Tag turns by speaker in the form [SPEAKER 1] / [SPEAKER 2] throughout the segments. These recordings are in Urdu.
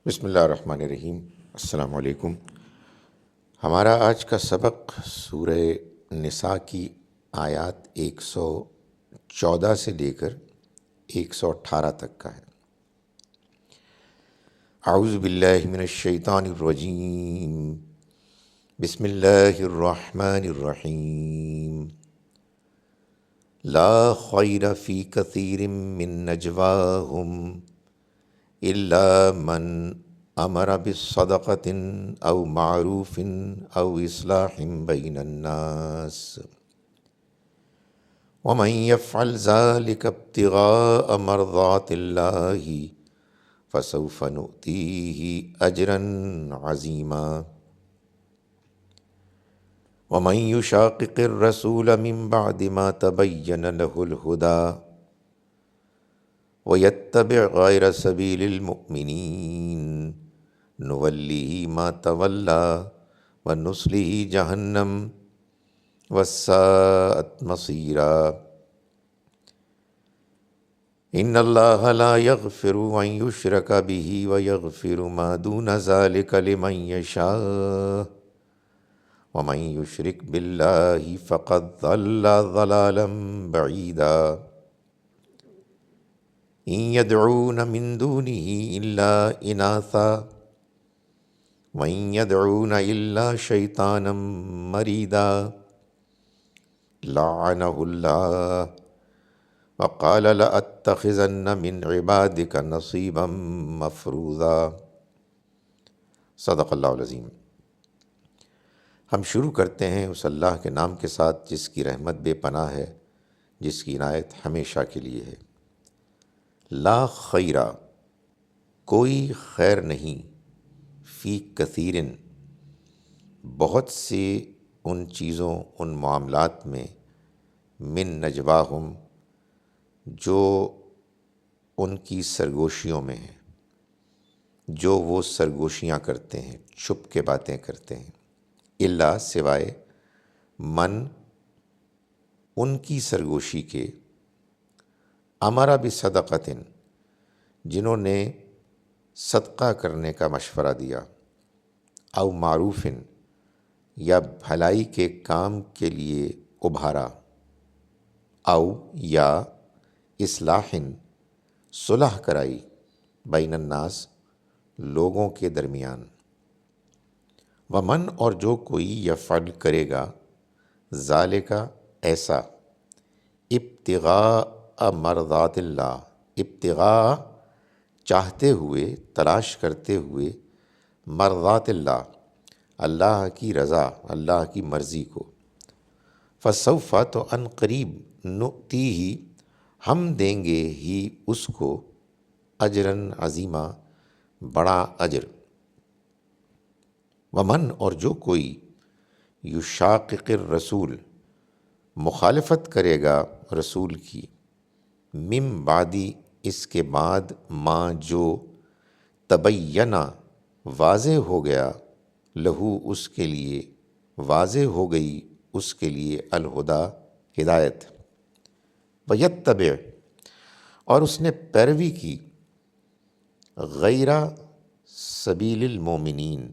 [SPEAKER 1] بسم اللہ الرحمن الرحیم۔ السلام علیکم۔ ہمارا آج کا سبق سورہ نساء کی آیات 114 سے لے کر 118 تک کا ہے۔ اعوذ باللہ من الشیطان الرجیم، بسم اللہ الرحمن الرحیم۔ لا خیر فی کثیر من نجواہم الا من امر بالصدقۃ او معروف او اصلاح بین الناس ومن یفعل ذلک ابتغاء مرضات اللہ فسوف نؤتیہ اجرا عظیما ومن یشاقق الرسول من بعد ما تبین له الہدی وَيَتَّبِعْ غَيْرَ سَبِيلِ الْمُؤْمِنِينَ نُوَلِّهِ مَا تَوَلَّى وَنُصْلِهِ جَهَنَّمَ وَسَاءَتْ مَصِيرًا۔ إِنَّ اللَّهَ لَا يَغْفِرُ أَن يُشْرَكَ بِهِ وَيَغْفِرُ مَا دُونَ ذَلِكَ لِمَن يَشَاءُ وَمَن يُشْرِكْ بِاللَّهِ فَقَدْ ضَلَّ ضَلَالًا بَعِيدًا۔ إن يدعون من دونه إلا إناثا وإن يدعون إلا شيطانا مريدا لعنه الله وقال لأتخذن من عبادك نصيبا مفروضا۔ صدق اللہ العظیم۔ ہم شروع کرتے ہیں اس اللہ کے نام کے ساتھ جس کی رحمت بے پناہ ہے، جس کی عنایت ہمیشہ کے لیے ہے۔ لا خیرہ، کوئی خیر نہیں، فی کثیرن، بہت سے ان چیزوں، ان معاملات میں، من نجواہم، جو ان کی سرگوشیوں میں ہیں، جو وہ سرگوشیاں کرتے ہیں، چھپ کے باتیں کرتے ہیں، الا، سوائے، من، ان کی سرگوشی کے، امر بصدقۃ، جنہوں نے صدقہ کرنے کا مشورہ دیا، او معروف، یا بھلائی کے کام کے لیے ابھارا، او یا اصلاح، صلح کرائی، بین الناس، لوگوں کے درمیان، ومن، اور جو کوئی یفعل کرے گا، ذالک، ایسا، ابتغاء مرضات اللہ، ابتغاء، چاہتے ہوئے، تلاش کرتے ہوئے، مرضات اللہ، اللہ کی رضا، اللہ کی مرضی کو، فسوف، تو ان قریب، نؤتیہ، ہم دیں گے ہی اس کو، اجراً عظیما، بڑا اجر، ومن، اور جو کوئی، یشاقق الرسول، مخالفت کرے گا رسول کی، من بعدی، اس کے بعد، ما، جو، تبینہ، واضح ہو گیا، لہو، اس کے لیے، واضح ہو گئی اس کے لیے، الہدیٰ، ہدایت، ویتبع، اور اس نے پیروی کی، غیر سبیل المومنین،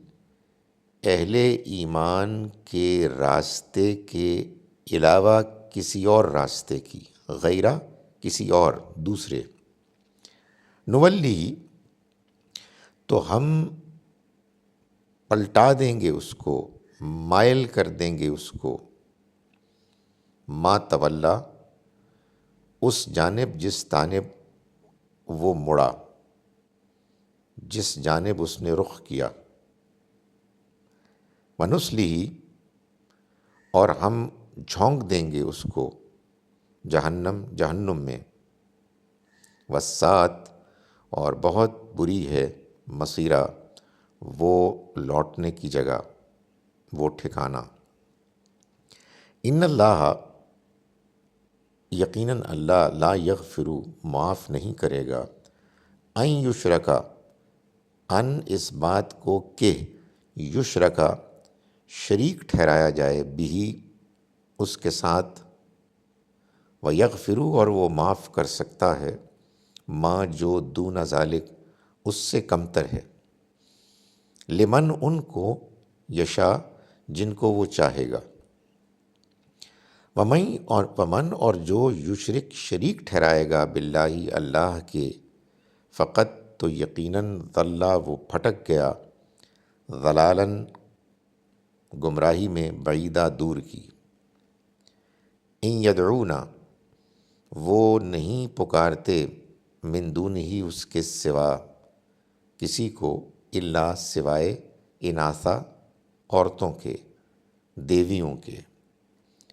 [SPEAKER 1] اہل ایمان کے راستے کے علاوہ کسی اور راستے کی، غیر، کسی اور، دوسرے، نولی، تو ہم پلٹا دیں گے اس کو، مائل کر دیں گے اس کو، ما تولا، اس جانب جس جانب وہ مڑا، جس جانب اس نے رخ کیا، ونصلہ، اور ہم جھونک دیں گے اس کو، جہنم، جہنم میں، وسعت، اور بہت بری ہے، مصیرہ، وہ لوٹنے کی جگہ، وہ ٹھکانہ۔ ان اللہ، یقیناً اللہ، لا یغفر، معاف نہیں کرے گا، ان یشرکا، ان، اس بات کو کہ، یشرکا، شریک ٹھہرایا جائے، بھی، اس کے ساتھ، ویغفر، اور وہ معاف کر سکتا ہے، ما، جو، دون ذالک، اس سے کمتر ہے، لمن ان کو، یشا جن کو وہ چاہے گا، ومن اور جو یشرک شریک ٹھہرائے گا باللہ اللہ کے، فقط تو یقیناً ضل وہ پھٹک گیا، ضلالاً گمراہی میں، بعیدہ دور کی۔ ان یدعون وہ نہیں پکارتے، من دونہ اس کے سوا، کسی کو، الا سوائے، اناثا عورتوں کے، دیویوں کے،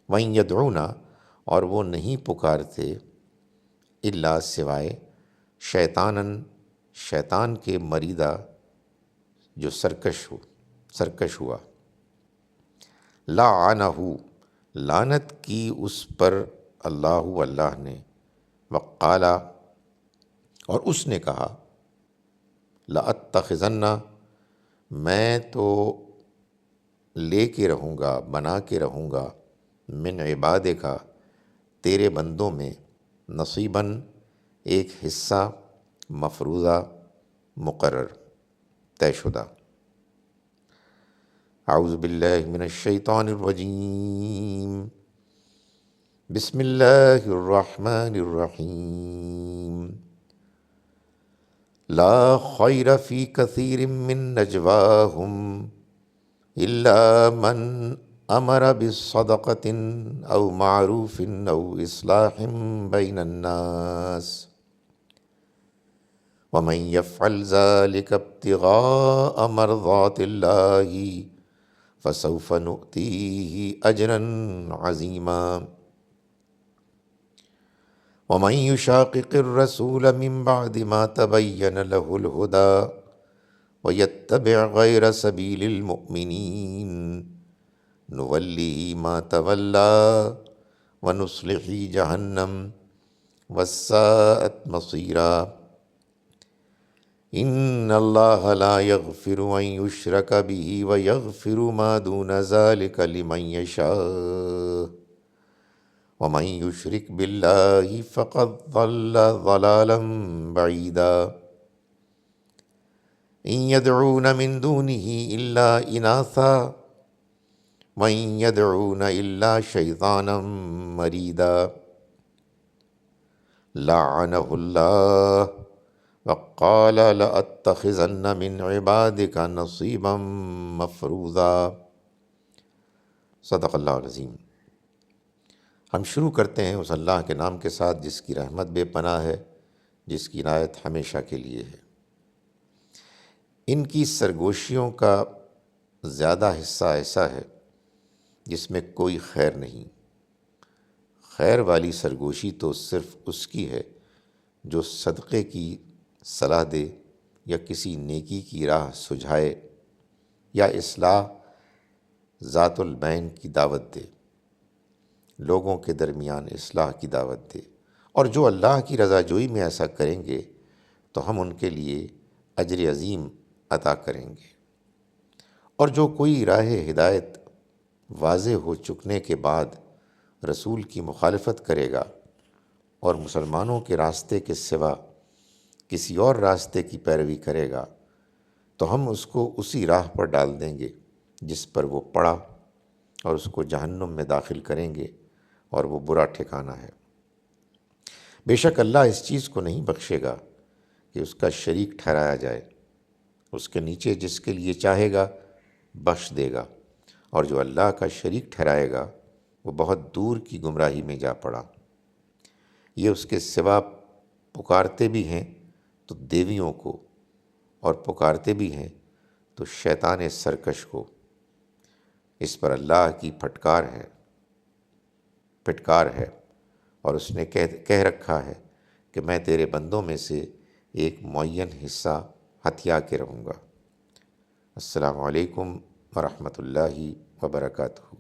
[SPEAKER 1] وَإِن يَدْعُونَ اور وہ نہیں پکارتے، الا سوائے، شیطاناً شیطان کے، مریدہ جو سرکش ہوا، لعنہ لعنت کی اس پر اللہ نے، وقالا اور اس نے کہا، لأتخذن میں تو لے کے رہوں گا، بنا کے رہوں گا، من عبادک تیرے بندوں میں، نصیباً ایک حصہ، مفروضہ مقرر، طے شدہ۔ اعوذ باللہ من الشیطان الرجیم، بسم اللہ الرحمن الرحیم، لا خیر فی کثیر من نجواہم الا من امر بصدقۃ او معروف او اصلاح بین الناس ومن یفعل ذلک ابتغاء مرضات اللہ فسوف نؤتیہ اجرا عظیما ومن یشاقق الرسول من بعد ما تبین له الہدی ویتبع غیر سبیل المؤمنین نولیہ ما تولی ونصلہ جہنم وساءت مصیرا ان اللہ لا یغفر ان یشرک بہ ویغفر ما دون ذلک لمن یشاء ومن یشرک باللہ فقد ضل ضلالا بعیدا ان یدعون من دونہ الا اناثا وَإِن يَدْعُونَ إِلَّا شَيْطَانًا مَرِيدًا لَعَنَهُ اللَّهُ وَقَالَ لَأَتَّخِذَنَّ مِنْ عِبَادِكَ نَصِيبًا مَفْرُوضًا۔ صدق اللہ العظیم۔ ہم شروع کرتے ہیں اس اللہ کے نام کے ساتھ جس کی رحمت بے پناہ ہے، جس کی عنایت ہمیشہ کے لیے ہے۔ ان کی سرگوشیوں کا زیادہ حصہ ایسا ہے جس میں کوئی خیر نہیں۔ خیر والی سرگوشی تو صرف اس کی ہے جو صدقے کی صلاح دے، یا کسی نیکی کی راہ سجھائے، یا اصلاح ذات البین کی دعوت دے، لوگوں کے درمیان اصلاح کی دعوت دے۔ اور جو اللہ کی رضا جوئی میں ایسا کریں گے تو ہم ان کے لیے اجر عظیم عطا کریں گے۔ اور جو کوئی راہ ہدایت واضح ہو چکنے کے بعد رسول کی مخالفت کرے گا اور مسلمانوں کے راستے کے سوا کسی اور راستے کی پیروی کرے گا تو ہم اس کو اسی راہ پر ڈال دیں گے جس پر وہ پڑا، اور اس کو جہنم میں داخل کریں گے، اور وہ برا ٹھکانہ ہے۔ بے شک اللہ اس چیز کو نہیں بخشے گا کہ اس کا شریک ٹھہرایا جائے، اس کے نیچے جس کے لیے چاہے گا بخش دے گا، اور جو اللہ کا شریک ٹھہرائے گا وہ بہت دور کی گمراہی میں جا پڑا۔ یہ اس کے سوا پکارتے بھی ہیں تو دیویوں کو، اور پکارتے بھی ہیں تو شیطان سرکش کو۔ اس پر اللہ کی پھٹکار ہے، اور اس نے کہہ رکھا ہے کہ میں تیرے بندوں میں سے ایک معین حصہ ہتھیا کے رہوں گا۔ السلام علیکم ورحمۃ اللہ وبرکاتہ۔